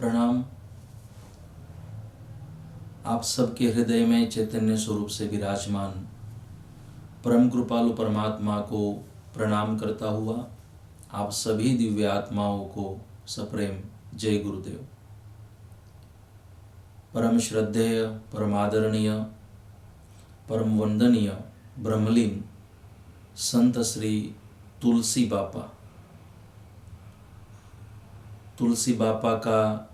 प्रणाम। आप सबके हृदय में चैतन्य स्वरूप से विराजमान परम कृपालु परमात्मा को प्रणाम करता हुआ आप सभी दिव्य आत्माओं को सप्रेम जय गुरुदेव। परम श्रद्धेय, परम आदरणीय, परम वंदनीय ब्रह्मलीन संत श्री तुलसी बापा, तुलसी बापा का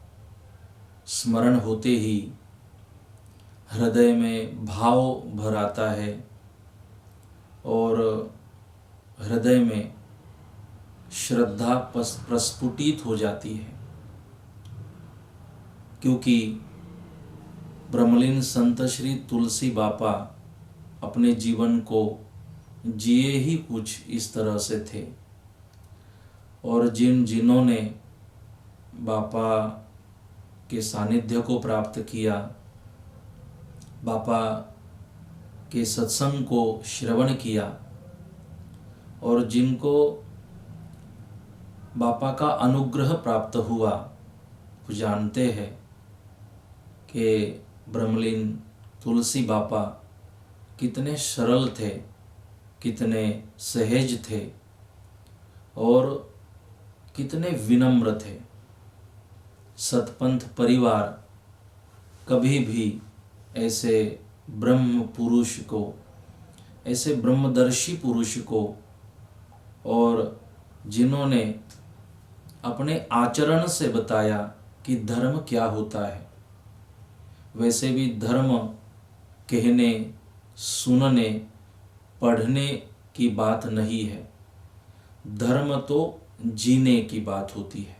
स्मरण होते ही हृदय में भाव भर आता है और हृदय में श्रद्धा प्रस्फुटित हो जाती है, क्योंकि ब्रह्मलीन संत श्री तुलसी बापा अपने जीवन को जिए ही कुछ इस तरह से थे। और जिन्होंने बापा के सानिध्य को प्राप्त किया, बापा के सत्संग को श्रवण किया और जिनको बापा का अनुग्रह प्राप्त हुआ, वो जानते हैं कि ब्रह्मलीन तुलसी बापा कितने सरल थे, कितने सहज थे और कितने विनम्र थे। सतपंथ परिवार कभी भी ऐसे ब्रह्म पुरुष को, ऐसे ब्रह्मदर्शी पुरुष को और जिन्होंने अपने आचरण से बताया कि धर्म क्या होता है, वैसे भी धर्म कहने, सुनने, पढ़ने की बात नहीं है। धर्म तो जीने की बात होती है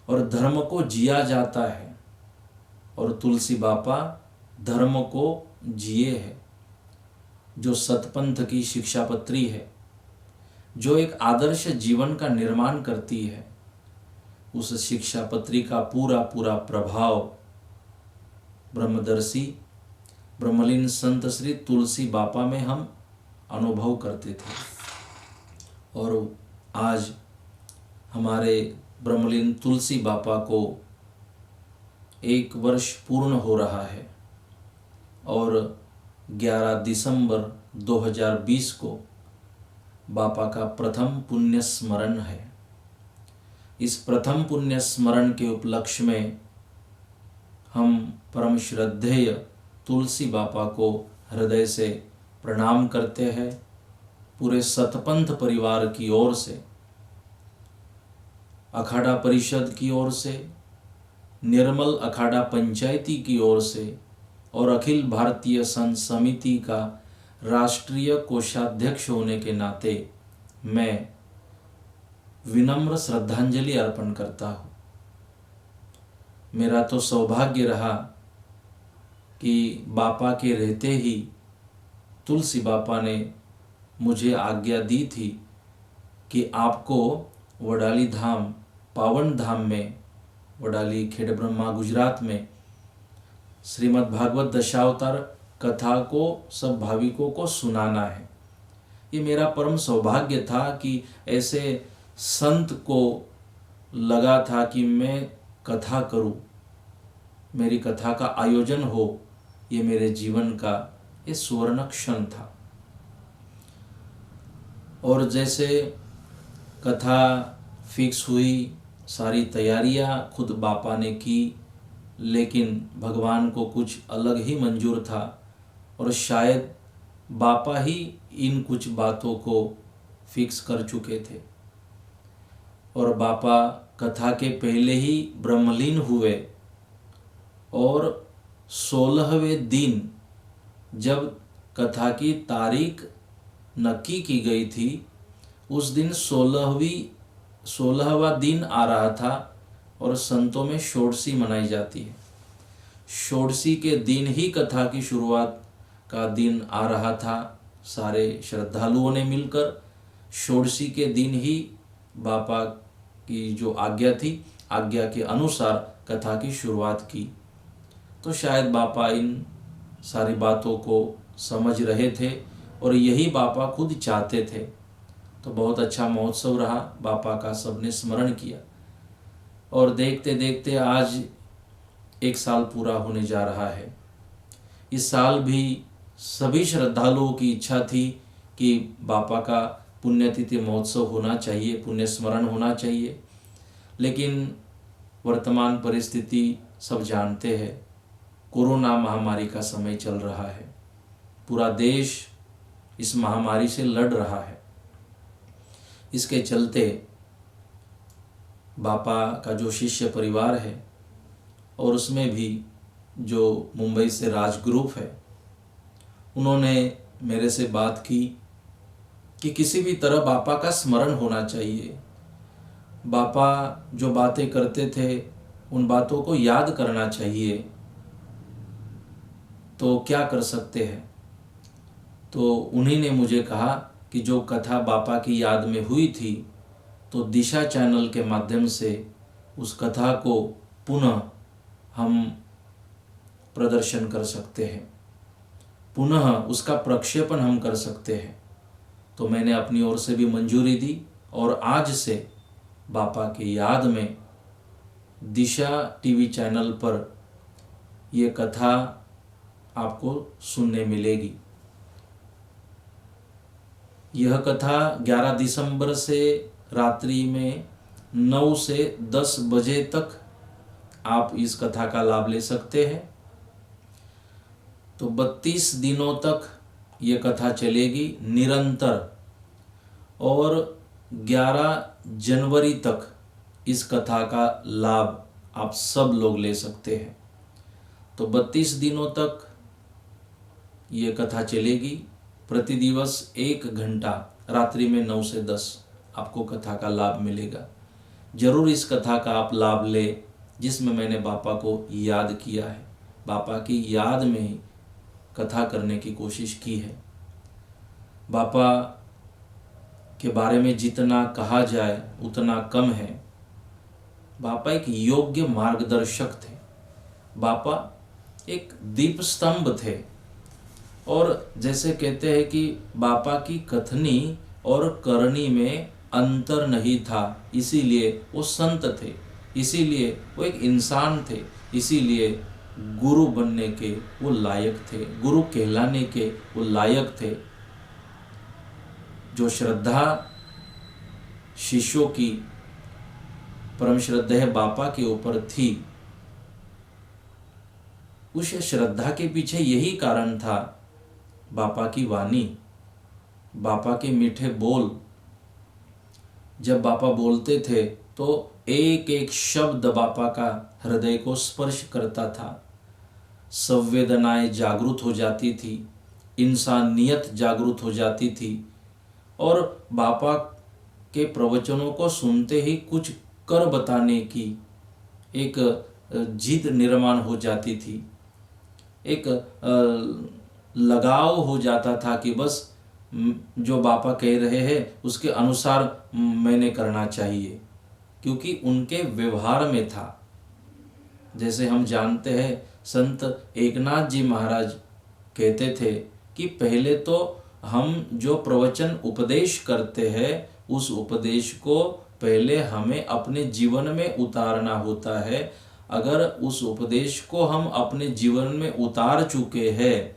और धर्म को जिया जाता है। और तुलसी बापा धर्म को जिए है, जो सतपंथ की शिक्षा पत्री है, जो एक आदर्श जीवन का निर्माण करती है। उस शिक्षा पत्री का पूरा प्रभाव ब्रह्मदर्शी ब्रह्मलीन संत श्री तुलसी बापा में हम अनुभव करते थे। और आज हमारे ब्रह्मलीन तुलसी बापा को 1 वर्ष पूर्ण हो रहा है और 11 दिसंबर 2020 को बापा का प्रथम पुण्य स्मरण है। इस प्रथम पुण्य स्मरण के उपलक्ष्य में हम परम श्रद्धेय तुलसी बापा को हृदय से प्रणाम करते हैं। पूरे सतपंथ परिवार की ओर से, अखाड़ा परिषद की ओर से, निर्मल अखाड़ा पंचायती की ओर से और अखिल भारतीय संत समिति का राष्ट्रीय कोषाध्यक्ष होने के नाते मैं विनम्र श्रद्धांजलि अर्पण करता हूँ। मेरा तो सौभाग्य रहा कि बापा के रहते ही तुलसी बापा ने मुझे आज्ञा दी थी कि आपको वडाली धाम, पावन धाम में, वडाली खेड़ ब्रह्मा गुजरात में श्रीमद् भागवत दशावतार कथा को सब भाविकों को सुनाना है। ये मेरा परम सौभाग्य था कि ऐसे संत को लगा था कि मैं कथा करूं, मेरी कथा का आयोजन हो। ये मेरे जीवन का ये सुवर्ण क्षण था। और जैसे कथा फिक्स हुई, सारी तैयारियां खुद बापा ने की, लेकिन भगवान को कुछ अलग ही मंजूर था और शायद बापा ही इन कुछ बातों को फिक्स कर चुके थे। और बापा कथा के पहले ही ब्रह्मलीन हुए और 16वें दिन जब कथा की तारीख नक्की की गई थी, उस दिन 16वां दिन आ रहा था और संतों में षोडशी मनाई जाती है। षोडशी के दिन ही कथा की शुरुआत का दिन आ रहा था। सारे श्रद्धालुओं ने मिलकर षोडशी के दिन ही बापा की जो आज्ञा थी, आज्ञा के अनुसार कथा की शुरुआत की। तो शायद बापा इन सारी बातों को समझ रहे थे और यही बापा खुद चाहते थे। तो बहुत अच्छा महोत्सव रहा, बापा का सबने स्मरण किया। और देखते देखते आज 1 साल पूरा होने जा रहा है। इस साल भी सभी श्रद्धालुओं की इच्छा थी कि बापा का पुण्यतिथि महोत्सव होना चाहिए, पुण्य स्मरण होना चाहिए, लेकिन वर्तमान परिस्थिति सब जानते हैं, कोरोना महामारी का समय चल रहा है। पूरा देश इस महामारी से लड़ रहा है। इसके चलते बापा का जो शिष्य परिवार है और उसमें भी जो मुंबई से राज ग्रुप है, उन्होंने मेरे से बात की कि किसी भी तरह बापा का स्मरण होना चाहिए। बापा जो बातें करते थे उन बातों को याद करना चाहिए। तो क्या कर सकते हैं? तो उन्हीं ने मुझे कहा कि जो कथा बापा की याद में हुई थी, तो दिशा चैनल के माध्यम से उस कथा को पुनः हम प्रदर्शन कर सकते हैं, पुनः उसका प्रक्षेपण हम कर सकते हैं। तो मैंने अपनी ओर से भी मंजूरी दी और आज से बापा की याद में दिशा टीवी चैनल पर ये कथा आपको सुनने मिलेगी। यह कथा 11 दिसंबर से रात्रि में 9 से 10 बजे तक आप इस कथा का लाभ ले सकते हैं। तो 32 दिनों तक ये कथा चलेगी निरंतर, और 11 जनवरी तक इस कथा का लाभ आप सब लोग ले सकते हैं। तो 32 दिनों तक ये कथा चलेगी। प्रति दिवस 1 घंटा रात्रि में 9 से 10 आपको कथा का लाभ मिलेगा। जरूर इस कथा का आप लाभ ले, जिसमें मैंने बापा को याद किया है, बापा की याद में ही कथा करने की कोशिश की है। बापा के बारे में जितना कहा जाए उतना कम है। बापा एक योग्य मार्गदर्शक थे। बापा एक दीप स्तंभ थे, और जैसे कहते हैं कि बापा की कथनी और करनी में अंतर नहीं था, इसीलिए वो संत थे, इसीलिए वो एक इंसान थे, इसीलिए गुरु बनने के वो लायक थे, गुरु कहलाने के वो लायक थे। जो श्रद्धा शिष्यों की परम श्रद्धेय बापा के ऊपर थी, उस श्रद्धा के पीछे यही कारण था, बापा की वाणी, बापा के मीठे बोल। जब बापा बोलते थे तो एक एक शब्द बापा का हृदय को स्पर्श करता था। संवेदनाएं जागृत हो जाती थी, इंसानियत जागृत हो जाती थी, और बापा के प्रवचनों को सुनते ही कुछ कर बताने की एक जिद निर्माण हो जाती थी, एक लगाव हो जाता था कि बस जो बापा कह रहे हैं उसके अनुसार मैंने करना चाहिए, क्योंकि उनके व्यवहार में था। जैसे हम जानते हैं, संत एकनाथ जी महाराज कहते थे कि पहले तो हम जो प्रवचन उपदेश करते हैं, उस उपदेश को पहले हमें अपने जीवन में उतारना होता है। अगर उस उपदेश को हम अपने जीवन में उतार चुके हैं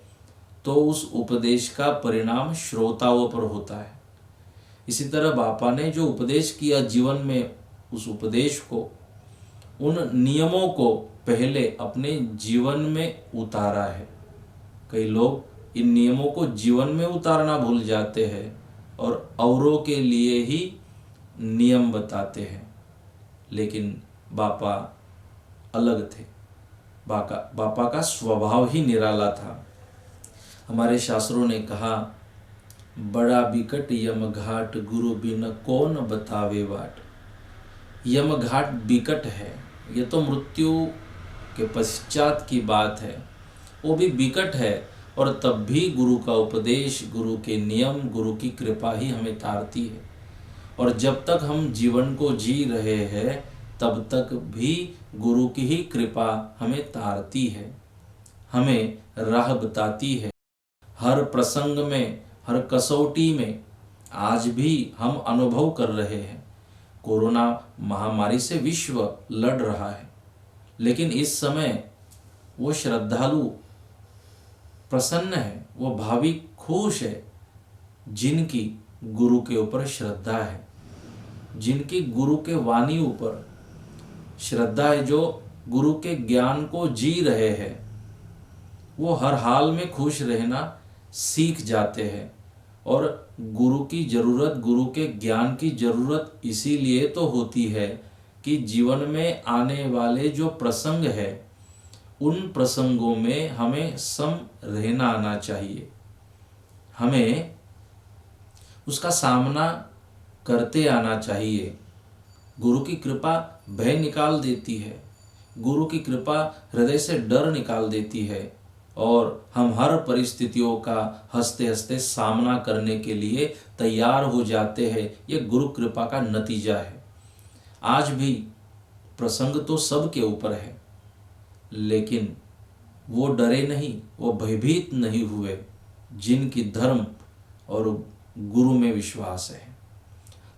तो उस उपदेश का परिणाम श्रोताओं पर होता है। इसी तरह बापा ने जो उपदेश किया जीवन में, उस उपदेश को, उन नियमों को पहले अपने जीवन में उतारा है। कई लोग इन नियमों को जीवन में उतारना भूल जाते हैं और औरों के लिए ही नियम बताते हैं, लेकिन बापा अलग थे। बापा का स्वभाव ही निराला था। हमारे शास्त्रों ने कहा, बड़ा बिकट यम घाट गुरु बिन कौन बतावे बाट। यम घाट बिकट है, ये तो मृत्यु के पश्चात की बात है, वो भी बिकट है, और तब भी गुरु का उपदेश, गुरु के नियम, गुरु की कृपा ही हमें तारती है। और जब तक हम जीवन को जी रहे हैं तब तक भी गुरु की ही कृपा हमें तारती है, हमें राह बताती है। हर प्रसंग में, हर कसौटी में आज भी हम अनुभव कर रहे हैं। कोरोना महामारी से विश्व लड़ रहा है, लेकिन इस समय वो श्रद्धालु प्रसन्न है, वो भाविक खुश है जिनकी गुरु के ऊपर श्रद्धा है, जिनकी गुरु के वाणी ऊपर श्रद्धा है, जो गुरु के ज्ञान को जी रहे हैं। वो हर हाल में खुश रहना सीख जाते हैं। और गुरु की ज़रूरत, गुरु के ज्ञान की ज़रूरत इसीलिए तो होती है कि जीवन में आने वाले जो प्रसंग है उन प्रसंगों में हमें सम रहना आना चाहिए, हमें उसका सामना करते आना चाहिए। गुरु की कृपा भय निकाल देती है, गुरु की कृपा हृदय से डर निकाल देती है और हम हर परिस्थितियों का हंसते हंसते सामना करने के लिए तैयार हो जाते हैं। ये गुरु कृपा का नतीजा है। आज भी प्रसंग तो सबके ऊपर है, लेकिन वो डरे नहीं, वो भयभीत नहीं हुए जिनकी धर्म और गुरु में विश्वास है।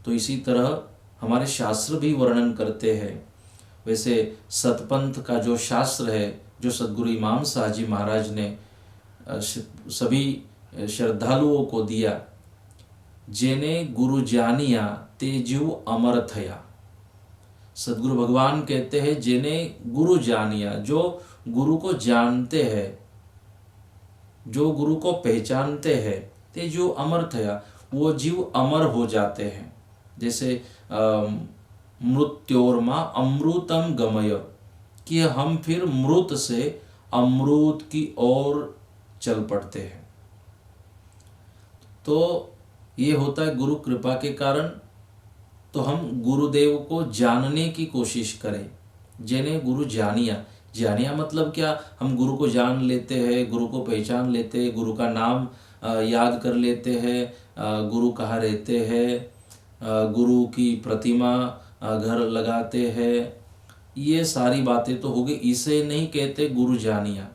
तो इसी तरह हमारे शास्त्र भी वर्णन करते हैं। वैसे सतपंथ का जो शास्त्र है, जो सद्गुरु इमाम साहब जी महाराज ने सभी श्रद्धालुओं को दिया, जेने गुरु जानिया ते जीव अमर थया। सद्गुरु भगवान कहते हैं जेने गुरु जानिया, जो गुरु को जानते हैं, जो गुरु को पहचानते हैं, ते जीव अमर थया, वो जीव अमर हो जाते हैं। जैसे मृत्योर्मा अमृतम गमय, कि हम फिर मृत से अमृत की ओर चल पड़ते हैं। तो ये होता है गुरु कृपा के कारण। तो हम गुरुदेव को जानने की कोशिश करें। जिन्हें गुरु जानिया, जानिया मतलब क्या, हम गुरु को जान लेते हैं, गुरु को पहचान लेते हैं, गुरु का नाम याद कर लेते हैं, गुरु कहाँ रहते हैं, गुरु की प्रतिमा घर लगाते हैं। ये सारी बातें तो हो गई, इसे नहीं कहते गुरु जानिया।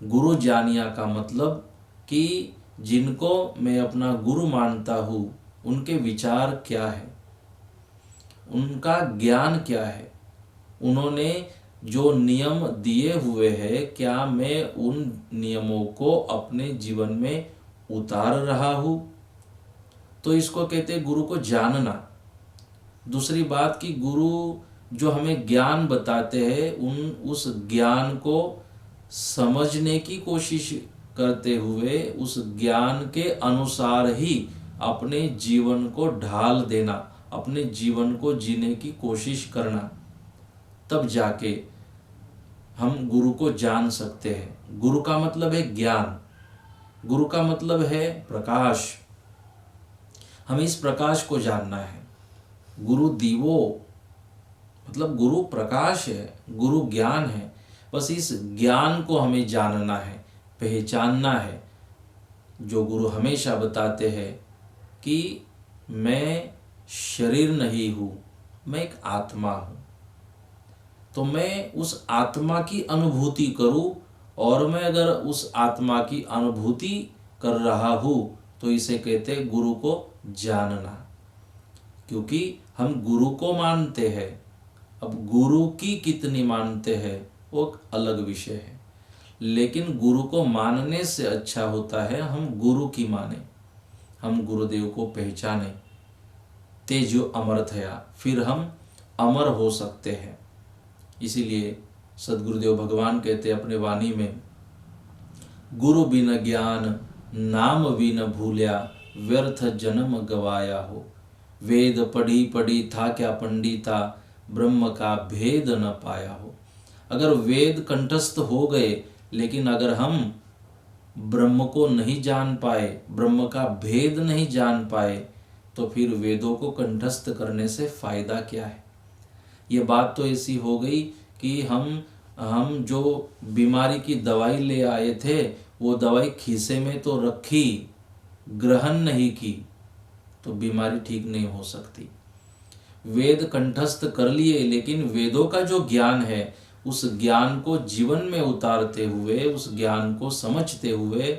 गुरु जानिया का मतलब कि जिनको मैं अपना गुरु मानता हूँ, उनके विचार क्या है, उनका ज्ञान क्या है, उन्होंने जो नियम दिए हुए हैं, क्या मैं उन नियमों को अपने जीवन में उतार रहा हूँ। तो इसको कहते हैं गुरु को जानना। दूसरी बात कि गुरु जो हमें ज्ञान बताते हैं, उस ज्ञान को समझने की कोशिश करते हुए उस ज्ञान के अनुसार ही अपने जीवन को ढाल देना, अपने जीवन को जीने की कोशिश करना, तब जाके हम गुरु को जान सकते हैं। गुरु का मतलब है ज्ञान, गुरु का मतलब है प्रकाश। हमें इस प्रकाश को जानना है। गुरु दीवो मतलब गुरु प्रकाश है, गुरु ज्ञान है। बस इस ज्ञान को हमें जानना है, पहचानना है। जो गुरु हमेशा बताते हैं कि मैं शरीर नहीं हूँ, मैं एक आत्मा हूँ। तो मैं उस आत्मा की अनुभूति करूँ, और मैं अगर उस आत्मा की अनुभूति कर रहा हूँ तो इसे कहते हैं गुरु को जानना। क्योंकि हम गुरु को मानते हैं, अब गुरु की कितनी मानते हैं वो अलग विषय है, लेकिन गुरु को मानने से अच्छा होता है हम गुरु की माने, हम गुरुदेव को पहचाने। तेजो अमरथया, फिर हम अमर हो सकते हैं। इसीलिए सद्गुरुदेव भगवान कहते हैं अपने वाणी में, गुरु बिन ज्ञान नाम बिन भूल्या, व्यर्थ जन्म गवाया हो। वेद पढ़ी पढ़ी था क्या पंडिता, ब्रह्म का भेद न पाया हो। अगर वेद कंठस्थ हो गए, लेकिन अगर हम ब्रह्म को नहीं जान पाए, ब्रह्म का भेद नहीं जान पाए, तो फिर वेदों को कंठस्थ करने से फायदा क्या है। ये बात तो ऐसी हो गई कि हम जो बीमारी की दवाई ले आए थे, वो दवाई खीसे में तो रखी, ग्रहण नहीं की, तो बीमारी ठीक नहीं हो सकती। वेद कंठस्थ कर लिए, लेकिन वेदों का जो ज्ञान है, उस ज्ञान को जीवन में उतारते हुए, उस ज्ञान को समझते हुए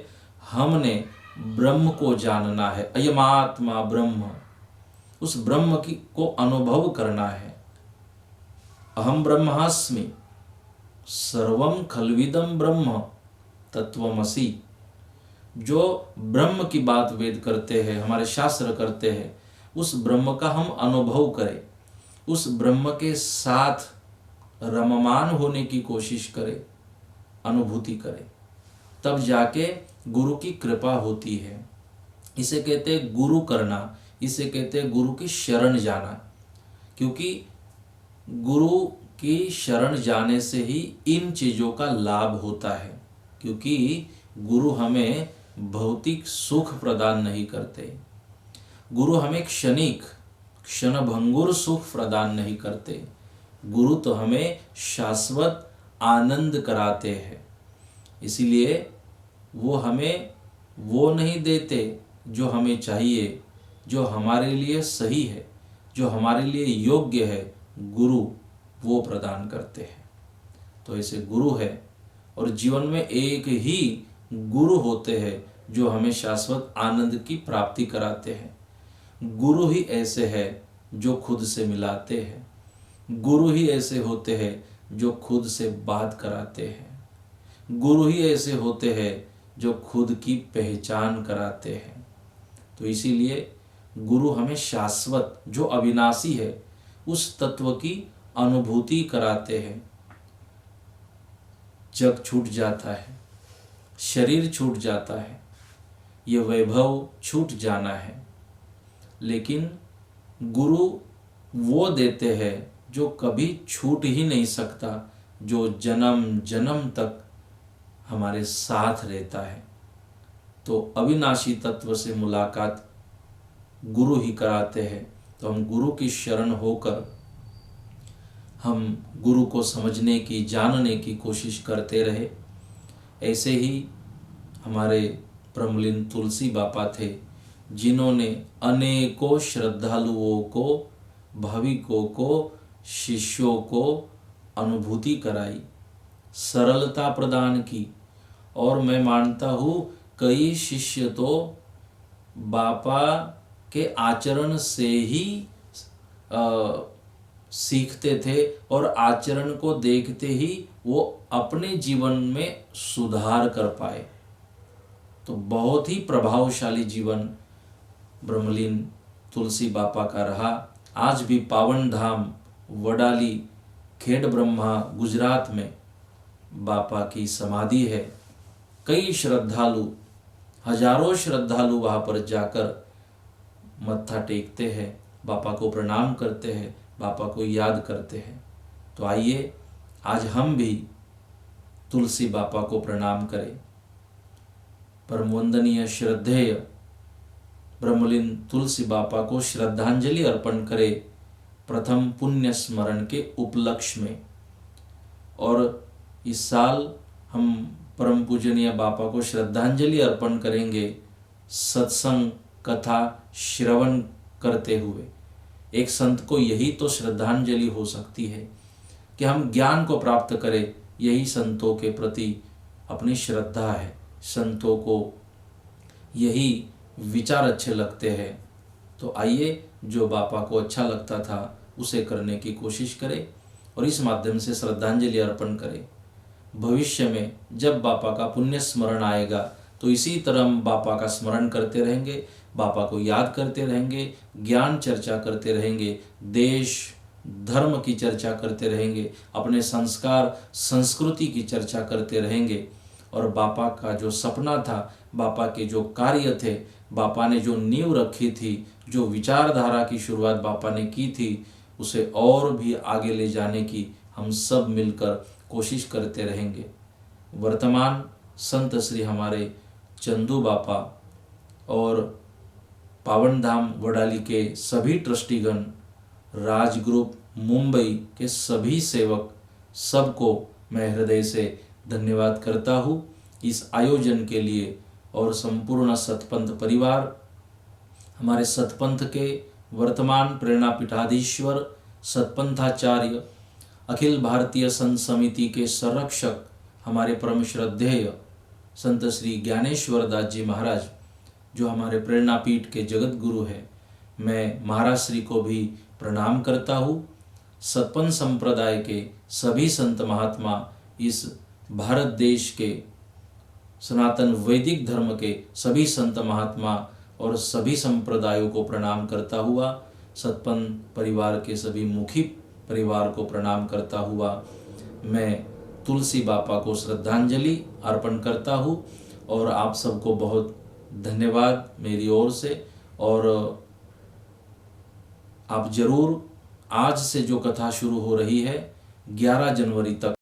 हमने ब्रह्म को जानना है। अयमात्मा ब्रह्म, उस ब्रह्म की को अनुभव करना है। अहम ब्रह्मास्मि सर्वम खल्विदम ब्रह्म तत्वमसि। जो ब्रह्म की बात वेद करते हैं, हमारे शास्त्र करते हैं, उस ब्रह्म का हम अनुभव करें, उस ब्रह्म के साथ रममान होने की कोशिश करें, अनुभूति करें, तब जाके गुरु की कृपा होती है। इसे कहते हैं गुरु करना, इसे कहते हैं गुरु की शरण जाना। क्योंकि गुरु की शरण जाने से ही इन चीज़ों का लाभ होता है। क्योंकि गुरु हमें भौतिक सुख प्रदान नहीं करते, गुरु हमें क्षणिक क्षणभंगुर सुख प्रदान नहीं करते, गुरु तो हमें शाश्वत आनंद कराते हैं। इसीलिए वो हमें वो नहीं देते जो हमें चाहिए, जो हमारे लिए सही है, जो हमारे लिए योग्य है, गुरु वो प्रदान करते हैं। तो ऐसे गुरु है, और जीवन में एक ही गुरु होते हैं जो हमें शाश्वत आनंद की प्राप्ति कराते हैं। गुरु ही ऐसे है जो खुद से मिलाते हैं, गुरु ही ऐसे होते हैं जो खुद से बात कराते हैं, गुरु ही ऐसे होते हैं जो खुद की पहचान कराते हैं। तो इसीलिए गुरु हमें शाश्वत जो अविनाशी है उस तत्व की अनुभूति कराते हैं। जग छूट जाता है, शरीर छूट जाता है, ये वैभव छूट जाना है, लेकिन गुरु वो देते हैं जो कभी छूट ही नहीं सकता, जो जन्म जन्म तक हमारे साथ रहता है। तो अविनाशी तत्व से मुलाकात गुरु ही कराते हैं। तो हम गुरु की शरण होकर हम गुरु को समझने की, जानने की कोशिश करते रहे। ऐसे ही हमारे ब्रह्मलीन तुलसी बापा थे, जिन्होंने अनेकों श्रद्धालुओं को, भाविकों को, शिष्यों को अनुभूति कराई, सरलता प्रदान की। और मैं मानता हूँ कई शिष्य तो बापा के आचरण से ही सीखते थे, और आचरण को देखते ही वो अपने जीवन में सुधार कर पाए। तो बहुत ही प्रभावशाली जीवन ब्रह्मलीन तुलसी बापा का रहा। आज भी पावन धाम वडाली खेड़ ब्रह्मा गुजरात में बापा की समाधि है। कई श्रद्धालु, हजारों श्रद्धालु वहाँ पर जाकर मत्था टेकते हैं, बापा को प्रणाम करते हैं, बापा को याद करते हैं। तो आइए आज हम भी तुलसी बापा को प्रणाम करें, परम वंदनीय श्रद्धेय ब्रह्मलीन तुलसी बापा को श्रद्धांजलि अर्पण करें प्रथम पुण्य स्मरण के उपलक्ष्य में। और इस साल हम परम पूजनीय बापा को श्रद्धांजलि अर्पण करेंगे सत्संग कथा श्रवण करते हुए। एक संत को यही तो श्रद्धांजलि हो सकती है कि हम ज्ञान को प्राप्त करें। यही संतों के प्रति अपनी श्रद्धा है, संतों को यही विचार अच्छे लगते हैं। तो आइए जो बापा को अच्छा लगता था उसे करने की कोशिश करें और इस माध्यम से श्रद्धांजलि अर्पण करें। भविष्य में जब बापा का पुण्य स्मरण आएगा तो इसी तरह हम बापा का स्मरण करते रहेंगे, बापा को याद करते रहेंगे, ज्ञान चर्चा करते रहेंगे, देश धर्म की चर्चा करते रहेंगे, अपने संस्कार संस्कृति की चर्चा करते रहेंगे। और बापा का जो सपना था, बापा के जो कार्य थे, बापा ने जो नींव रखी थी, जो विचारधारा की शुरुआत बापा ने की थी, उसे और भी आगे ले जाने की हम सब मिलकर कोशिश करते रहेंगे। वर्तमान संत श्री हमारे चंदू बापा और पावन धाम वडाली के सभी ट्रस्टीगण, राज ग्रुप मुंबई के सभी सेवक, सबको मैं हृदय से धन्यवाद करता हूँ इस आयोजन के लिए। और संपूर्ण सतपंथ परिवार, हमारे सतपंथ के वर्तमान प्रेरणा पीठाधीश्वर, सतपंथाचार्य, अखिल भारतीय संत समिति के संरक्षक, हमारे परम श्रद्धेय संत श्री ज्ञानेश्वर दास जी महाराज, जो हमारे प्रेरणा पीठ के जगत गुरु हैं, मैं महाराज श्री को भी प्रणाम करता हूँ। सतपंथ संप्रदाय के सभी संत महात्मा, इस भारत देश के सनातन वैदिक धर्म के सभी संत महात्मा और सभी संप्रदायों को प्रणाम करता हुआ, सतपंथ परिवार के सभी मुखी परिवार को प्रणाम करता हुआ मैं तुलसी बापा को श्रद्धांजलि अर्पण करता हूँ। और आप सबको बहुत धन्यवाद मेरी ओर से। और आप जरूर आज से जो कथा शुरू हो रही है 11 जनवरी तक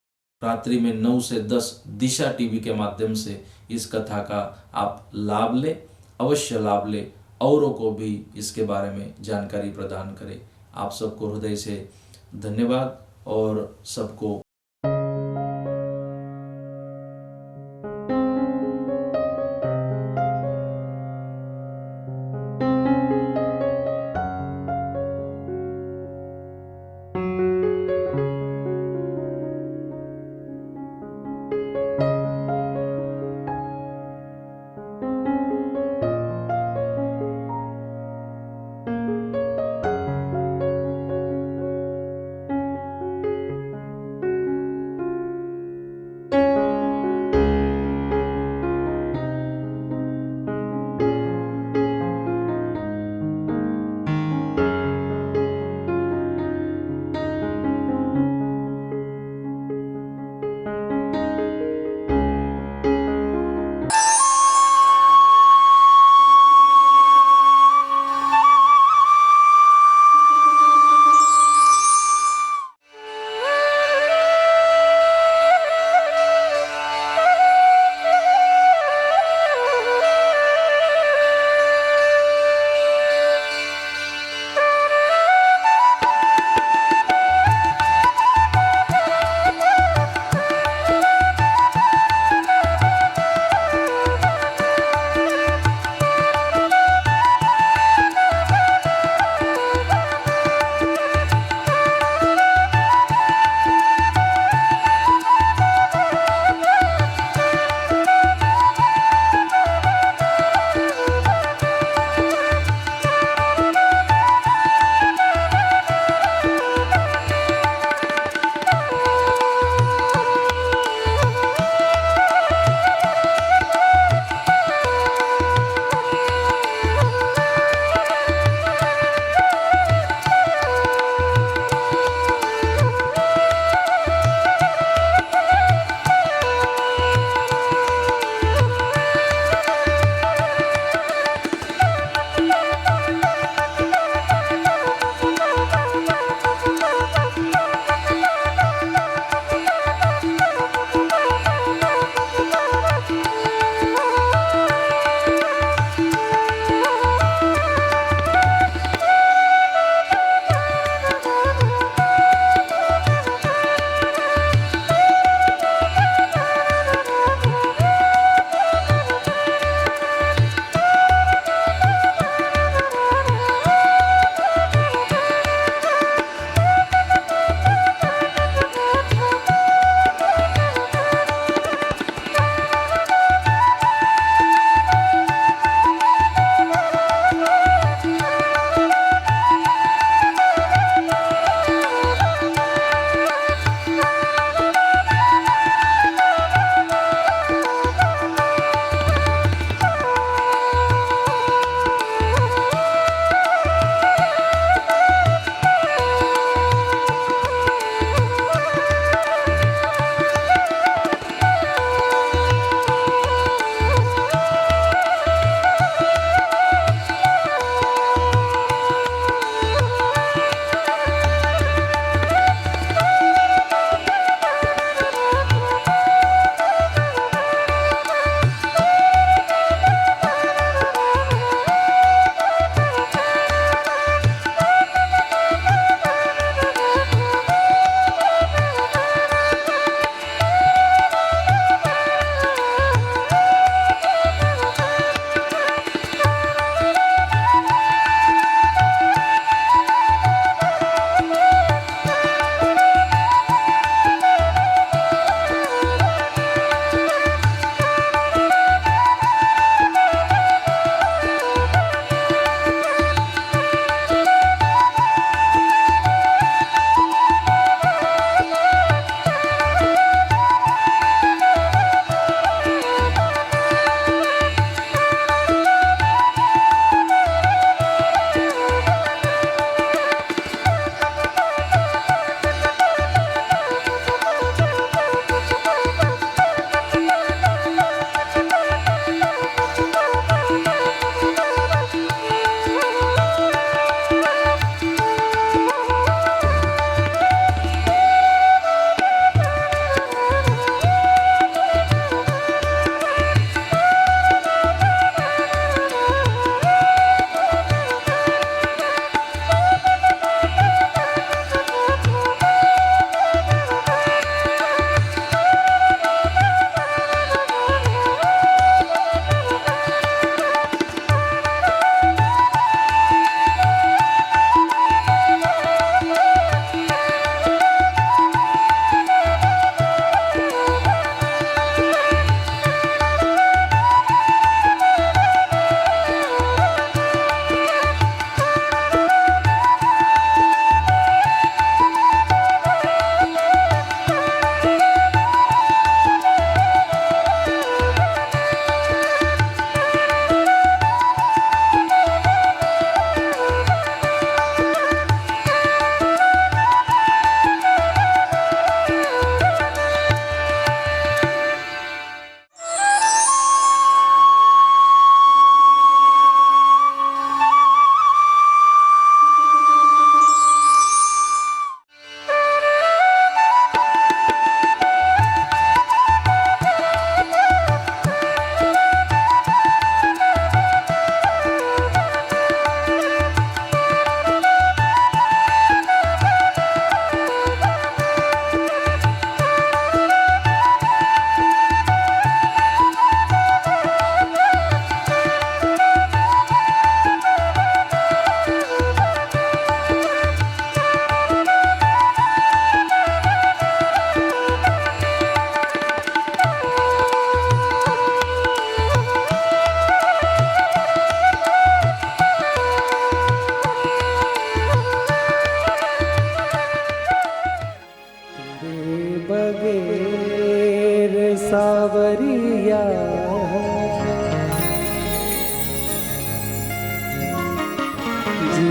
रात्रि में 9 से 10 दिशा टीवी के माध्यम से इस कथा का आप लाभ ले, अवश्य लाभ ले, औरों को भी इसके बारे में जानकारी प्रदान करें। आप सबको हृदय से धन्यवाद और सबको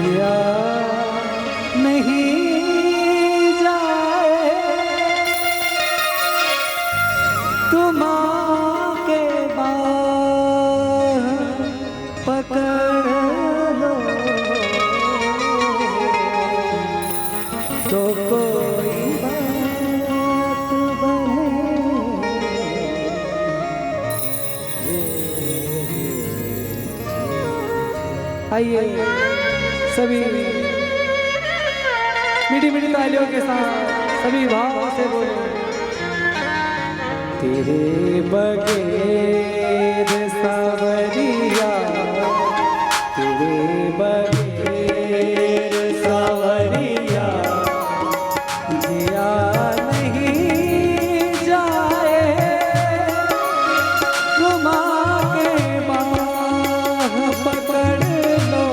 जिया नहीं जाए तुम आके बाह पकड़ लो तो कोई बात बढ़े। आइए सभी मीठी मीठी तालियों के साथ सभी भाव से बोलो। तेरे बगैर सावरिया, तेरे बगैर सावरिया जिया नहीं जाए तुम आके बाह पकड़ लो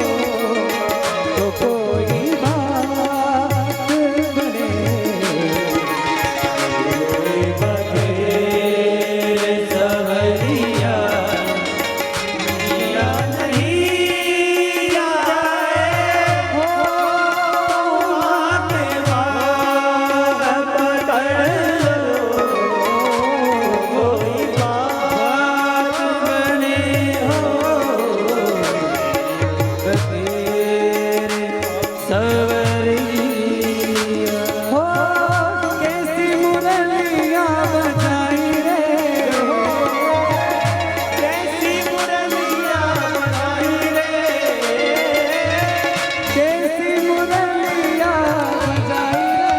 तो कोई बात बने। बगैर सावरिया जिया नहीं जाए हो आके बाह पकड़ लो कोई बात बने हो। बगैर सवरिया हो कैसी मुरलियाँ बजाई रे, कैसी मुरलियाँ बजाई रे, कैसी मुरलियाँ बजाई रे।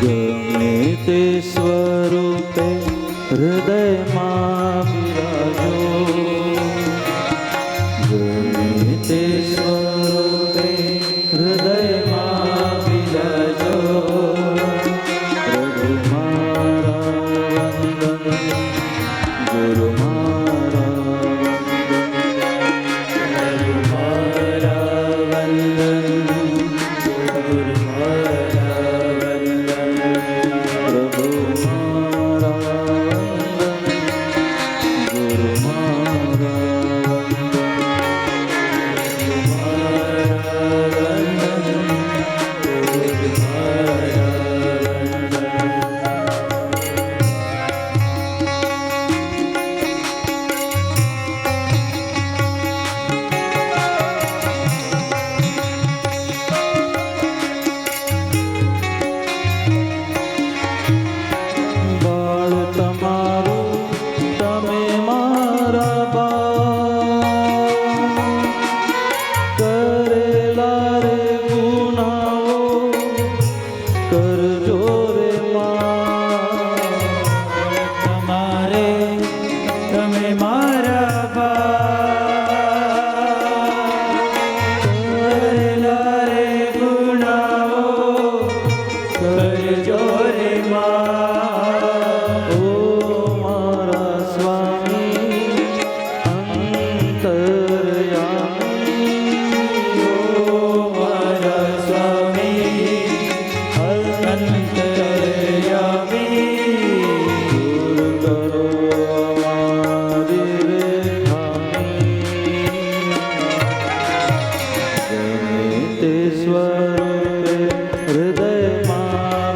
ગમે તે સ્વરૂપે હૃદયમાં બિરાજો, ગમે તે સ્વરૂપે હૃદયમાં બિરાજો. પ્રભુ મારા વંદન, ગુરુ મારા વંદન, ગુરુ મારા પ્રભુ મારા વંદન, ગુરુ મારા બાળ તમારું તમે મારા બા કરેલા રે ગુનાઓ કરજો રે મા. તમારે તમે મારા કરેલા રે ગુનાઓ કરજો રે ઓ મારા સ્વામી અંતર્યામી, ઓ મારા સ્વામી અંતર્યામી. દૂર કરો અમારી રે ખામી. ગમે તે સ્વરૂપે હૃદયમાં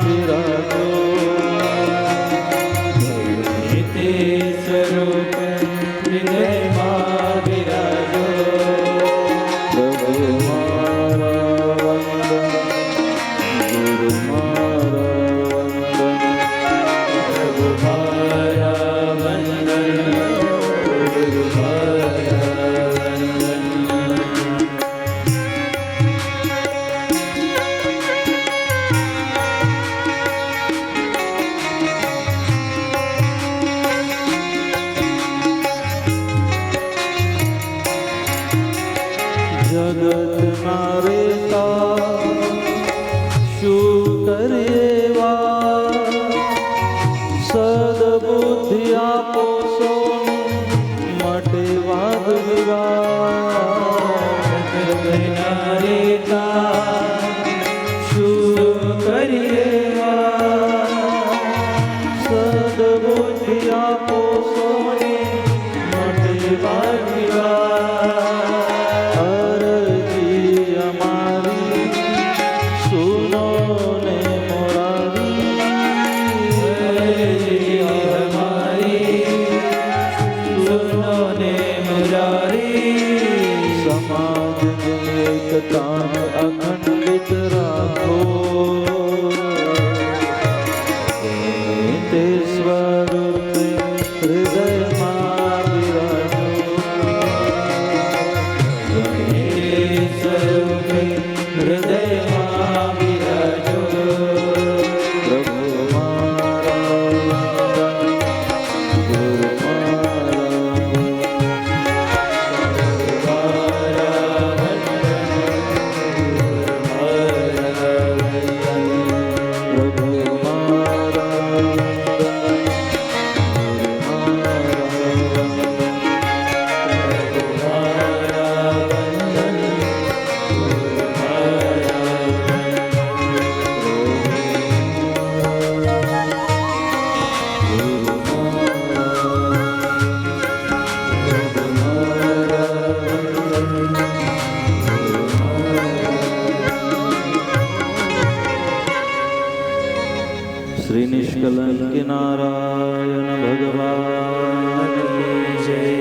श्री निष्कलंक नारायण भगवान की जय।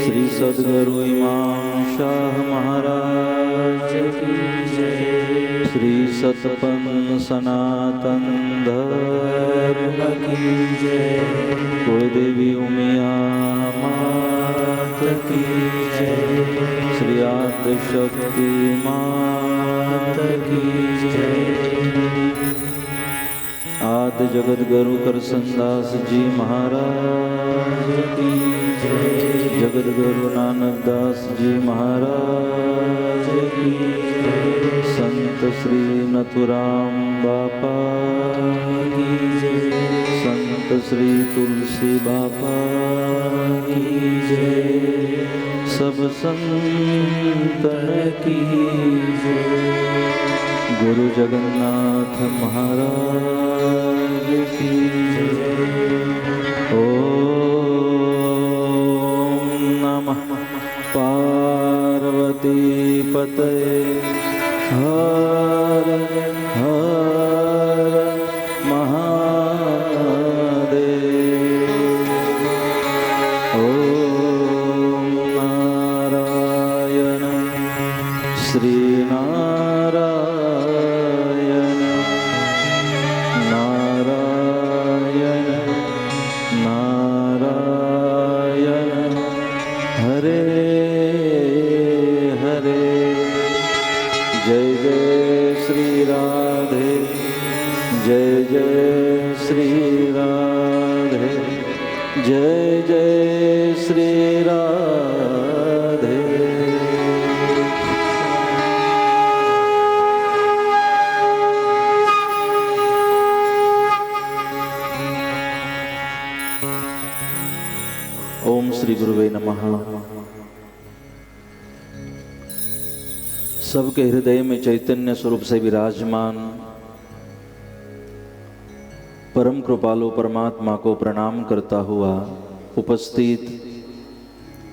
श्री सद्गुरु इमाम शाह महाराज की जय। श्री सतपन सनातन धर्म की जय। कुलदेवी उमिया मात की जय। श्री आदिशक्ति मात की जय। आदि जगत गुरु करसनदास जी महाराज की जय। जगत गुरु नानक दास जी महाराज की जय। संत श्री नथुराम बापा की जय। संत श्री तुलसी बापा की जय। सब संतन की जय। गुरु जगन्नाथ महाराज की जय। ओम नमः पार्वती पतये हर हर महादेव। ओम नारायण श्री नारायण नारायण नारायण हरे हरे। जय जय श्री राधे जय जय श्री राधे जय जय श्री राधे। ओम श्री गुरुवे नमः। सबके हृदय में चैतन्य स्वरूप से विराजमान परम कृपालु परमात्मा को प्रणाम करता हुआ उपस्थित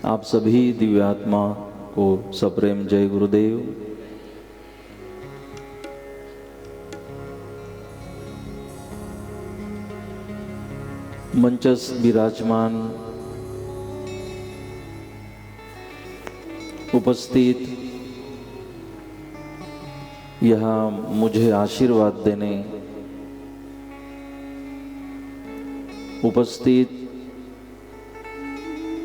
आप सभी दिव्यात्मा को सप्रेम जय गुरुदेव। मंचस्थ विराजमान उपस्थित यहाँ मुझे आशीर्वाद देने उपस्थित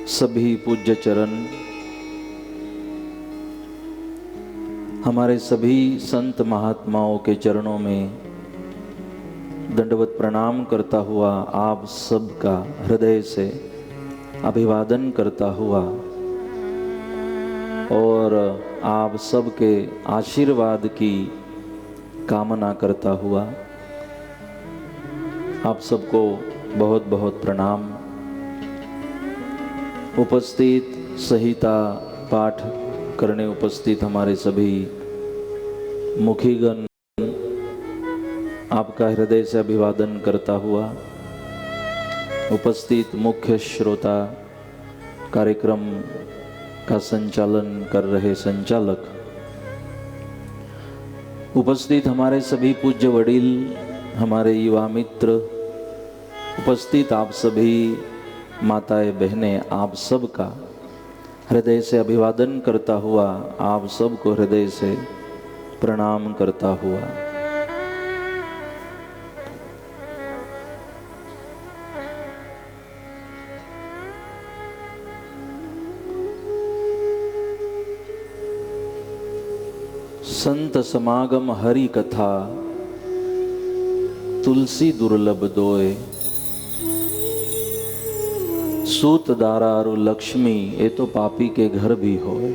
सभी पूज्य चरण, हमारे सभी संत महात्माओं के चरणों में दंडवत प्रणाम करता हुआ आप सबका हृदय से अभिवादन करता हुआ और आप सबके आशीर्वाद की कामना करता हुआ आप सबको बहुत बहुत प्रणाम। उपस्थित संहिता पाठ करने उपस्थित हमारे सभी मुखीगण आपका हृदय से अभिवादन करता हुआ उपस्थित मुख्य श्रोता, कार्यक्रम का संचालन कर रहे संचालक, उपस्थित हमारे सभी पूज्य वडील, हमारे युवा मित्र, उपस्थित आप सभी माताएं बहनें, आप सबका हृदय से अभिवादन करता हुआ आप सबको हृदय से प्रणाम करता हुआ संत समागम हरि कथा तुलसी दुर्लभ दोए। सूत दारारु लक्ष्मी ये तो पापी के घर भी होए।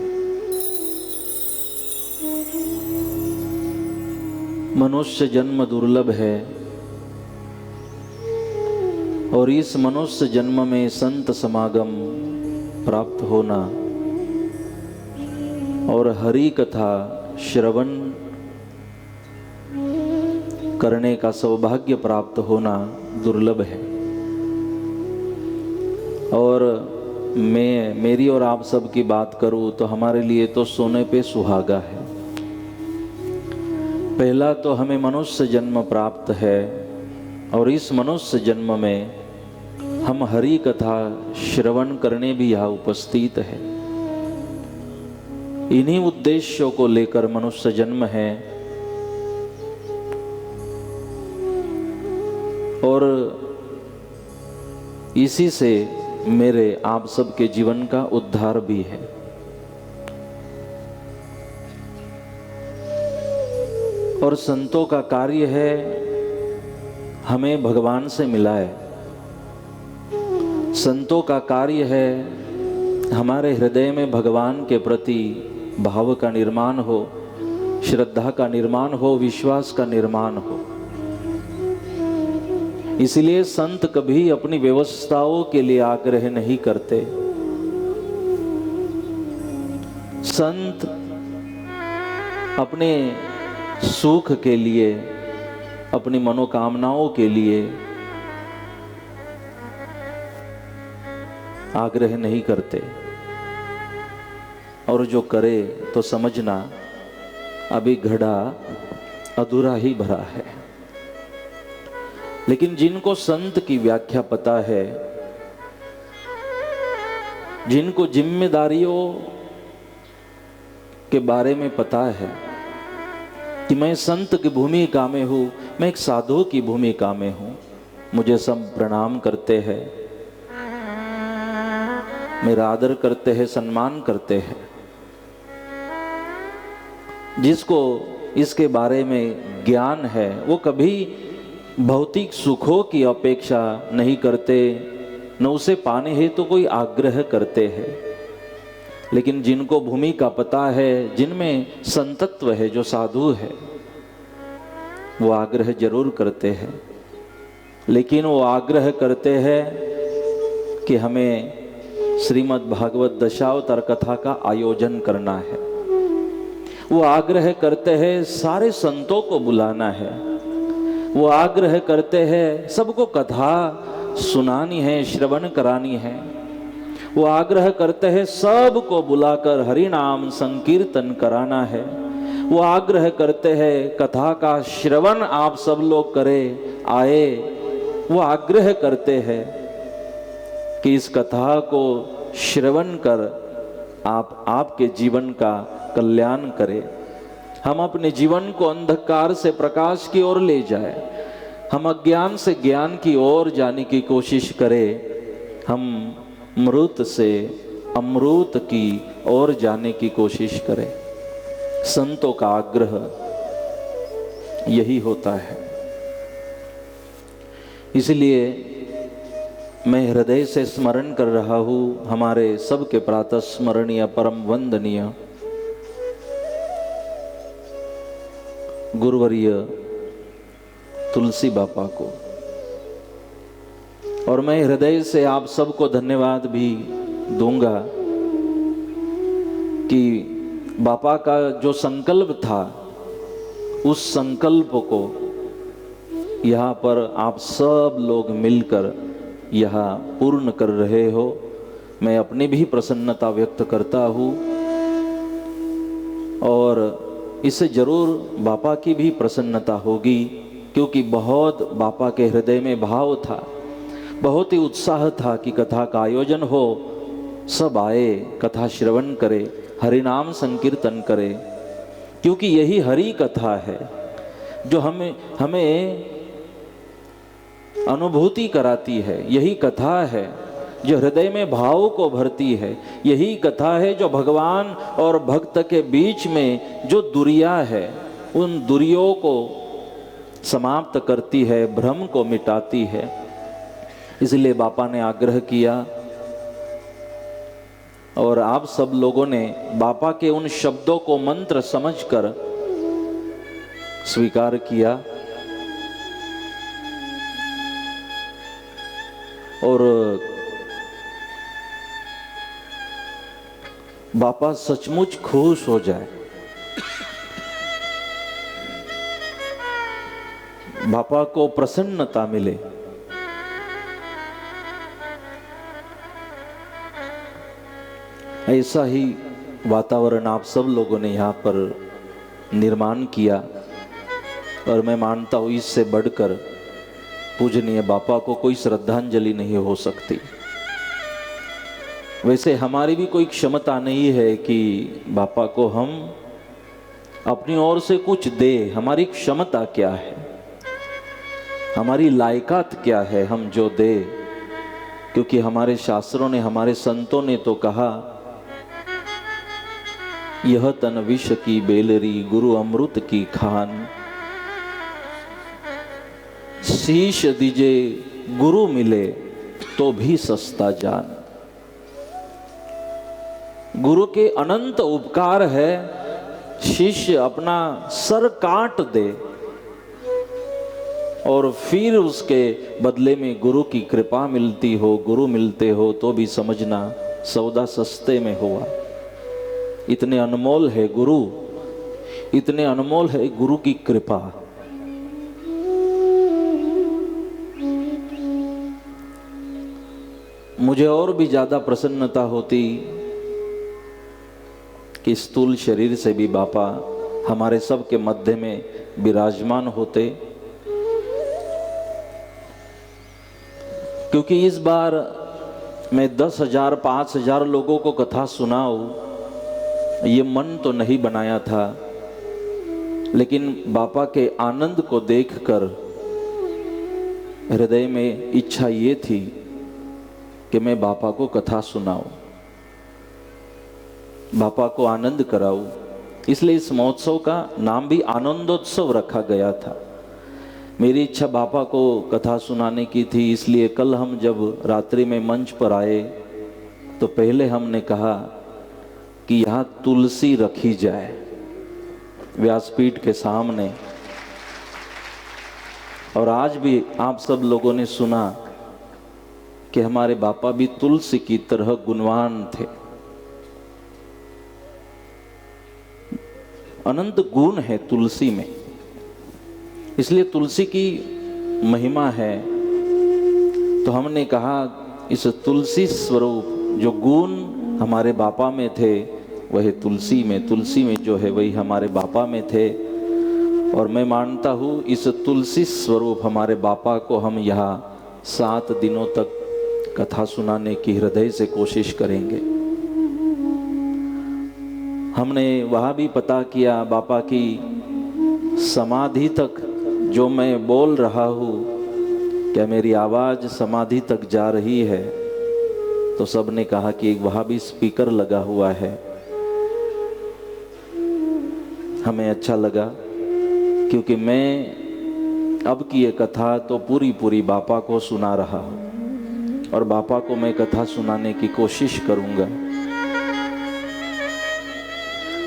मनुष्य जन्म दुर्लभ है और इस मनुष्य जन्म में संत समागम प्राप्त होना और हरि कथा श्रवण करने का सौभाग्य प्राप्त होना दुर्लभ है। और मेरी और आप सब की बात करूं तो हमारे लिए तो सोने पे सुहागा है। पहला तो हमें मनुष्य जन्म प्राप्त है और इस मनुष्य जन्म में हम हरि कथा श्रवण करने भी यहाँ उपस्थित है। इन्हीं उद्देश्यों को लेकर मनुष्य जन्म है और इसी से मेरे आप सबके जीवन का उद्धार भी है। और संतों का कार्य है हमें भगवान से मिलाए। संतों का कार्य है हमारे हृदय में भगवान के प्रति भाव का निर्माण हो, श्रद्धा का निर्माण हो, विश्वास का निर्माण हो। इसलिए संत कभी अपनी व्यवस्थाओं के लिए आग्रह नहीं करते। संत अपने सुख के लिए, अपनी मनोकामनाओं के लिए आग्रह नहीं करते। और जो करे तो समझना अभी घड़ा अधूरा ही भरा है। लेकिन जिनको संत की व्याख्या पता है, जिनको जिम्मेदारियों के बारे में पता है कि मैं संत की भूमिका में हूं, मैं एक साधु की भूमिका में हूं, मुझे सब प्रणाम करते हैं, मेरा आदर करते हैं, सम्मान करते हैं। जिसको इसके बारे में ज्ञान है वो कभी भौतिक सुखों की अपेक्षा नहीं करते, न उसे पाने हेतु तो कोई आग्रह करते हैं। लेकिन जिनको भूमिका पता है, जिनमें संतत्व है, जो साधु है, वो आग्रह जरूर करते हैं। लेकिन वो आग्रह करते हैं कि हमें श्रीमद् भागवत दशावतार कथा का आयोजन करना है। वो आग्रह करते हैं सारे संतों को बुलाना है। वो आग्रह करते हैं सबको कथा सुनानी है, श्रवण करानी है। वो आग्रह करते हैं सबको बुलाकर हरि नाम संकीर्तन कराना है। वो आग्रह करते हैं कथा का श्रवण आप सब लोग करें, आए। वो आग्रह करते हैं कि इस कथा को श्रवण कर आप आपके जीवन का कल्याण करें। हम अपने जीवन को अंधकार से प्रकाश की ओर ले जाए, हम अज्ञान से ज्ञान की ओर जाने की कोशिश करें, हम मृत से अमृत की ओर जाने की कोशिश करें। संतों का आग्रह यही होता है। इसलिए मैं हृदय से स्मरण कर रहा हूँ हमारे सबके प्रातः स्मरणीय परम वंदनीय गुरुवर्य तुलसी बापा को। और मैं हृदय से आप सबको धन्यवाद भी दूंगा कि बापा का जो संकल्प था, उस संकल्प को यहाँ पर आप सब लोग मिलकर यहाँ पूर्ण कर रहे हो। मैं अपनी भी प्रसन्नता व्यक्त करता हूँ और इससे जरूर बापा की भी प्रसन्नता होगी, क्योंकि बहुत बापा के हृदय में भाव था, बहुत ही उत्साह था कि कथा का आयोजन हो, सब आए, कथा श्रवण करे, हरि नाम संकीर्तन करे। क्योंकि यही हरि कथा है जो हमें अनुभूति कराती है। यही कथा है जो हृदय में भाव को भरती है। यही कथा है जो भगवान और भक्त के बीच में जो दूरियां है, उन दूरियों को समाप्त करती है, भ्रम को मिटाती है। इसलिए बापा ने आग्रह किया और आप सब लोगों ने बापा के उन शब्दों को मंत्र समझकर स्वीकार किया। और बापा सचमुच खुश हो जाए, बापा को प्रसन्नता मिले, ऐसा ही वातावरण आप सब लोगों ने यहाँ पर निर्माण किया। और मैं मानता हूँ इससे बढ़कर पूजनीय बापा को कोई श्रद्धांजलि नहीं हो सकती। वैसे हमारी भी कोई क्षमता नहीं है कि बापा को हम अपनी ओर से कुछ दे। हमारी क्षमता क्या है, हमारी लायकात क्या है हम जो दे, क्योंकि हमारे शास्त्रों ने, हमारे संतों ने तो कहा, यह तन विष की बेलरी गुरु अमृत की खान, शीश दीजे गुरु मिले तो भी सस्ता जान। गुरु के अनंत उपकार है, शिष्य अपना सर काट दे और फिर उसके बदले में गुरु की कृपा मिलती हो, गुरु मिलते हो, तो भी समझना सौदा सस्ते में हुआ। इतने अनमोल है गुरु, इतने अनमोल है गुरु की कृपा। मुझे और भी ज्यादा प्रसन्नता होती कि स्थूल शरीर से भी बापा हमारे सब के मध्य में विराजमान होते, क्योंकि इस बार मैं 10,000 5,000 लोगों को कथा सुनाऊं, ये मन तो नहीं बनाया था, लेकिन बापा के आनंद को देखकर हृदय में इच्छा ये थी कि मैं बापा को कथा सुनाऊं, बापा को आनंद कराऊं। इसलिए इस महोत्सव का नाम भी आनंदोत्सव रखा गया था। मेरी इच्छा बापा को कथा सुनाने की थी, इसलिए कल हम जब रात्रि में मंच पर आए तो पहले हमने कहा कि यहाँ तुलसी रखी जाए व्यासपीठ के सामने। और आज भी आप सब लोगों ने सुना कि हमारे बापा भी तुलसी की तरह गुणवान थे। अनंत गुण है तुलसी में, इसलिए तुलसी की महिमा है। तो हमने कहा इस तुलसी स्वरूप जो गुण हमारे बापा में थे वही तुलसी में जो है वही हमारे बापा में थे। और मैं मानता हूँ इस तुलसी स्वरूप हमारे बापा को हम यहाँ 7 दिनों तक कथा सुनाने की हृदय से कोशिश करेंगे। हमने वहाँ भी पता किया बापा की समाधि तक जो मैं बोल रहा हूँ, क्या मेरी आवाज़ समाधि तक जा रही है? तो सबने कहा कि वहाँ भी स्पीकर लगा हुआ है। हमें अच्छा लगा, क्योंकि मैं अब की ये कथा तो पूरी बापा को सुना रहा हूँ और बापा को मैं कथा सुनाने की कोशिश करूँगा।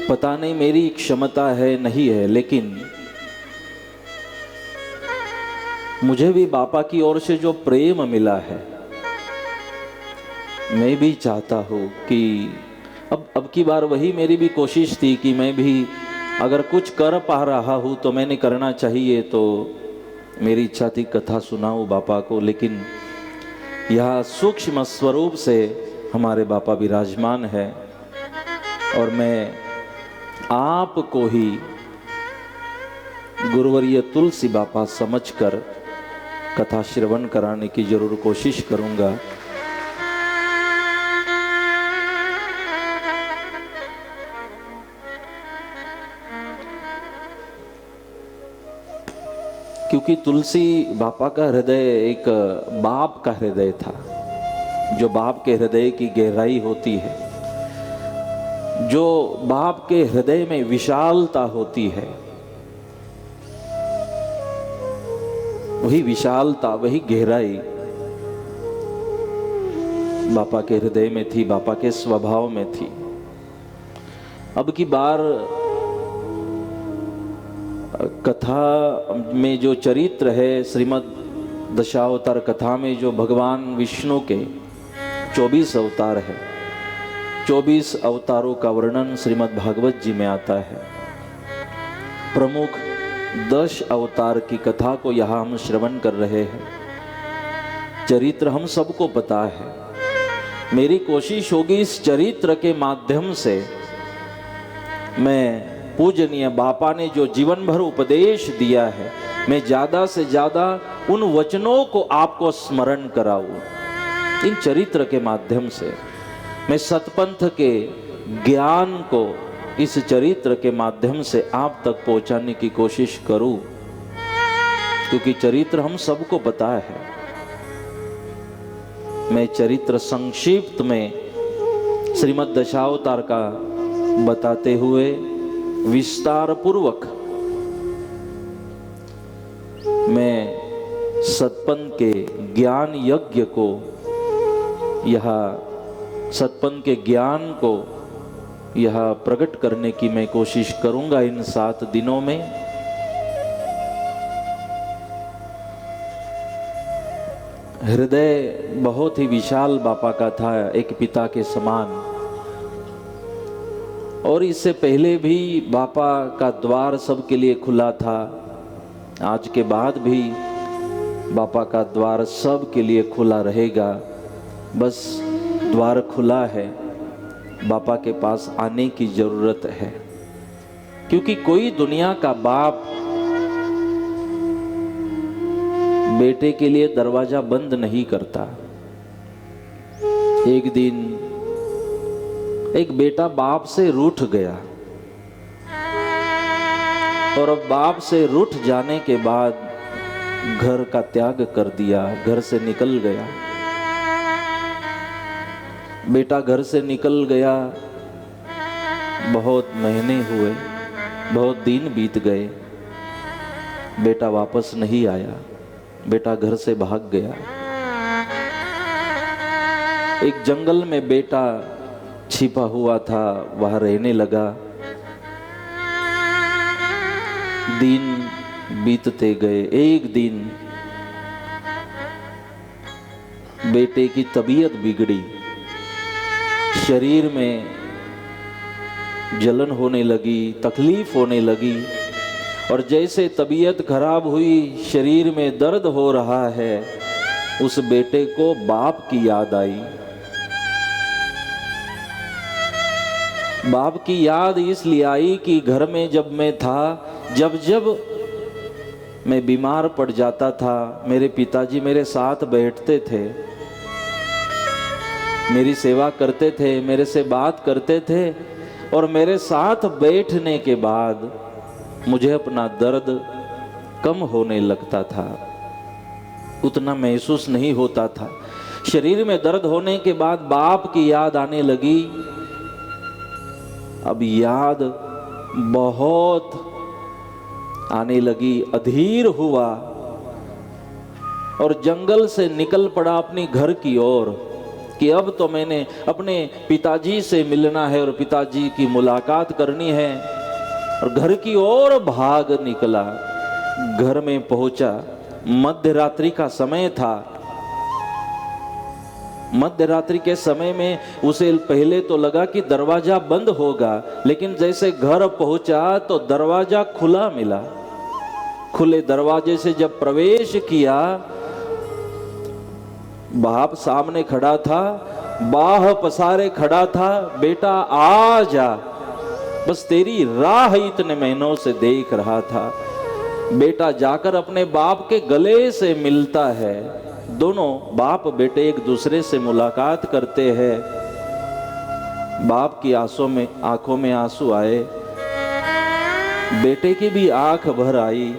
पता नहीं मेरी क्षमता है नहीं है, लेकिन मुझे भी बापा की ओर से जो प्रेम मिला है, मैं भी चाहता हूँ कि अब की बार वही मेरी भी कोशिश थी कि मैं भी अगर कुछ कर पा रहा हूँ तो मैंने करना चाहिए। तो मेरी इच्छा थी कथा सुनाऊँ बापा को, लेकिन यह सूक्ष्म स्वरूप से हमारे बापा विराजमान है और मैं आपको ही गुरुवर्य तुलसी बापा समझकर कथा श्रवण कराने की जरूर कोशिश करूंगा। क्योंकि तुलसी बापा का हृदय एक बाप का हृदय था, जो बाप के हृदय की गहराई होती है, जो बाप के हृदय में विशालता होती है, वही विशालता वही गहराई बापा के हृदय में थी, बापा के स्वभाव में थी। अब की बार कथा में जो चरित्र है, श्रीमद् दशावतार कथा में जो भगवान विष्णु के 24 अवतार है, 24 अवतारों का वर्णन श्रीमद् भागवत जी में आता है। प्रमुख 10 अवतार की कथा को यहाँ हम श्रवण कर रहे हैं। चरित्र हम सबको पता है। मेरी कोशिश होगी इस चरित्र के माध्यम से मैं पूजनीय बापा ने जो जीवन भर उपदेश दिया है मैं ज़्यादा से ज़्यादा उन वचनों को आपको स्मरण कराऊं। इन चरित्र के माध्यम से मैं सतपंथ के ज्ञान को इस चरित्र के माध्यम से आप तक पहुंचाने की कोशिश करूं, क्योंकि चरित्र हम सबको पता है। मैं चरित्र संक्षिप्त में श्रीमद् दशावतार का बताते हुए विस्तार पूर्वक मैं सतपंथ के ज्ञान यज्ञ को, यह सतपंथ के ज्ञान को यह प्रकट करने की मैं कोशिश करूंगा इन 7 दिनों में। हृदय बहुत ही विशाल बापा का था, एक पिता के समान। और इससे पहले भी बापा का द्वार सबके लिए खुला था, आज के बाद भी बापा का द्वार सबके लिए खुला रहेगा। बस द्वार खुला है, बापा के पास आने की जरूरत है, क्योंकि कोई दुनिया का बाप बेटे के लिए दरवाजा बंद नहीं करता। एक दिन एक बेटा बाप से रूठ गया, और अब बाप से रूठ जाने के बाद घर का त्याग कर दिया, घर से निकल गया। बेटा घर से निकल गया, बहुत महीने हुए, बहुत दिन बीत गए, बेटा वापस नहीं आया, बेटा घर से भाग गया। एक जंगल में बेटा छिपा हुआ था, वहां रहने लगा। दिन बीतते गए। एक दिन बेटे की तबीयत बिगड़ी, शरीर में जलन होने लगी, तकलीफ होने लगी, और जैसे तबीयत खराब हुई, शरीर में दर्द हो रहा है, उस बेटे को बाप की याद आई। बाप की याद इसलिए आई कि घर में जब मैं था, जब मैं बीमार पड़ जाता था, मेरे पिताजी मेरे साथ बैठते थे, मेरी सेवा करते थे, मेरे से बात करते थे, और मेरे साथ बैठने के बाद मुझे अपना दर्द कम होने लगता था, उतना महसूस नहीं होता था। शरीर में दर्द होने के बाद बाप की याद आने लगी। अब याद बहुत आने लगी, अधीर हुआ और जंगल से निकल पड़ा अपनी घर की ओर कि अब तो मैंने अपने पिताजी से मिलना है और पिताजी की मुलाकात करनी है, और घर की ओर भाग निकला। घर में पहुंचा, मध्य रात्रि का समय था। मध्य रात्रि के समय में उसे पहले तो लगा कि दरवाजा बंद होगा, लेकिन जैसे घर पहुंचा तो दरवाजा खुला मिला। खुले दरवाजे से जब प्रवेश किया, बाप सामने खड़ा था, बाह पसारे खड़ा था। बेटा आ जा, बस तेरी राह इतने महीनों से देख रहा था। बेटा जाकर अपने बाप के गले से मिलता है। दोनों बाप बेटे एक दूसरे से मुलाकात करते हैं। बाप की आंखों में आंसू आए, बेटे की भी आंख भर आई।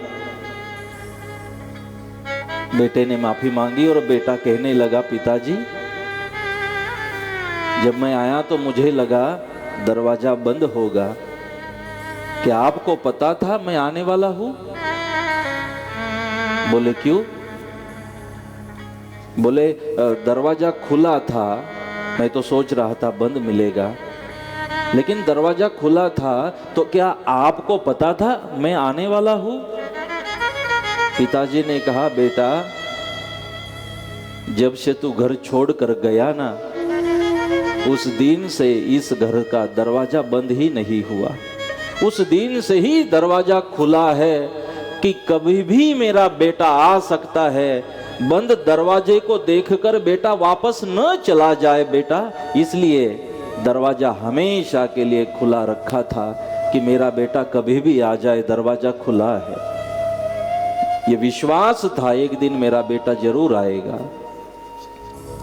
बेटे ने माफी मांगी और बेटा कहने लगा, पिताजी जब मैं आया तो मुझे लगा दरवाजा बंद होगा, क्या आपको पता था मैं आने वाला हूं? बोले क्यों? बोले दरवाजा खुला था, मैं तो सोच रहा था बंद मिलेगा, लेकिन दरवाजा खुला था, तो क्या आपको पता था मैं आने वाला हूं? पिताजी ने कहा, बेटा जब से तू घर छोड़कर गया ना, उस दिन से इस घर का दरवाजा बंद ही नहीं हुआ। उस दिन से ही दरवाजा खुला है कि कभी भी मेरा बेटा आ सकता है। बंद दरवाजे को देखकर बेटा वापस न चला जाए बेटा, इसलिए दरवाजा हमेशा के लिए खुला रखा था कि मेरा बेटा कभी भी आ जाए, दरवाजा खुला है। ये विश्वास था एक दिन मेरा बेटा जरूर आएगा,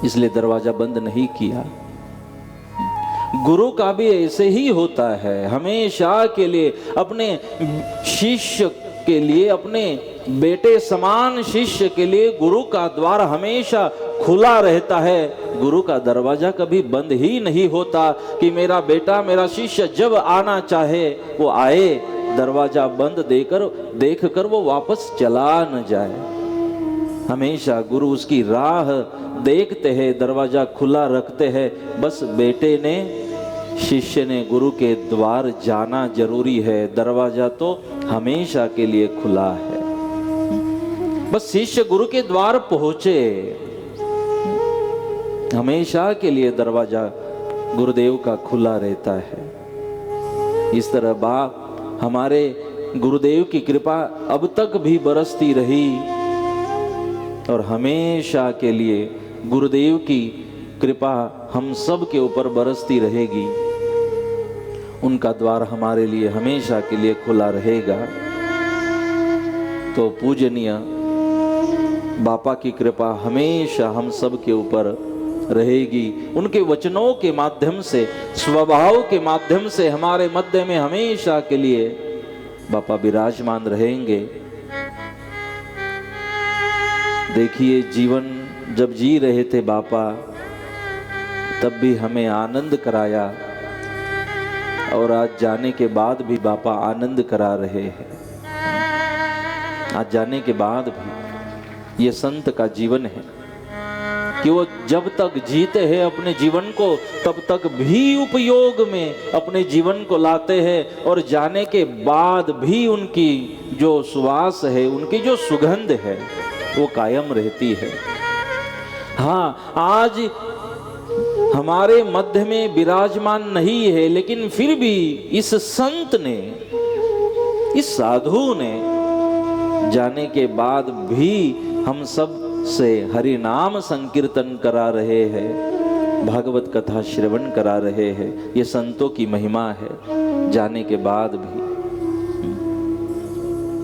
इसलिए दरवाजा बंद नहीं किया। गुरु का भी ऐसे ही होता है, हमेशा के लिए अपने शिष्य के लिए, अपने बेटे समान शिष्य के लिए गुरु का द्वार हमेशा खुला रहता है। गुरु का दरवाजा कभी बंद ही नहीं होता कि मेरा बेटा, मेरा शिष्य जब आना चाहे वो आए, दरवाजा बंद देखकर वो वापस चला न जाए। हमेशा गुरु उसकी राह देखते हैं, दरवाजा खुला रखते हैं। बस बेटे ने, शिष्य ने गुरु के द्वार जाना जरूरी है, दरवाजा तो हमेशा के लिए खुला है। बस शिष्य गुरु के द्वार पहुंचे, हमेशा के लिए दरवाजा गुरुदेव का खुला रहता है। इस तरह हमारे गुरुदेव की कृपा अब तक भी बरसती रही और हमेशा के लिए गुरुदेव की कृपा हम सब के ऊपर बरसती रहेगी। उनका द्वार हमारे लिए हमेशा के लिए खुला रहेगा। तो पूजनीय बापा की कृपा हमेशा हम सब के ऊपर रहेगी। उनके वचनों के माध्यम से, स्वभाव के माध्यम से हमारे मध्य में हमेशा के लिए बापा विराजमान रहेंगे। देखिए, जीवन जब जी रहे थे बापा, तब भी हमें आनंद कराया और आज जाने के बाद भी बापा आनंद करा रहे हैं। आज जाने के बाद भी ये संत का जीवन है कि वो जब तक जीते हैं अपने जीवन को, तब तक भी उपयोग में अपने जीवन को लाते हैं और जाने के बाद भी उनकी जो सुवास है, उनकी जो सुगंध है, वो कायम रहती है। हाँ, आज हमारे मध्य में विराजमान नहीं है, लेकिन फिर भी इस संत ने, इस साधु ने जाने के बाद भी हम सब से हरि नाम संकीर्तन करा रहे हैं, भागवत कथा श्रवण करा रहे हैं। ये संतों की महिमा है जाने के बाद भी।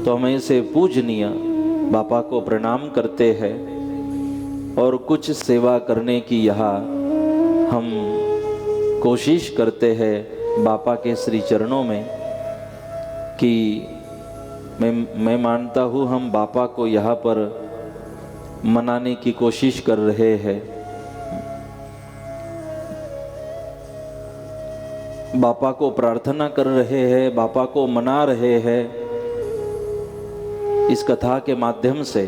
तो हम ऐसे पूजनीय बापा को प्रणाम करते हैं और कुछ सेवा करने की यहाँ हम कोशिश करते हैं बापा के श्री चरणों में कि मैं मानता हूँ हम बापा को यहाँ पर मनाने की कोशिश कर रहे हैं। बापा को प्रार्थना कर रहे हैं, बापा को मना रहे हैं इस कथा के माध्यम से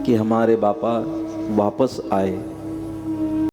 कि हमारे बापा वापस आए।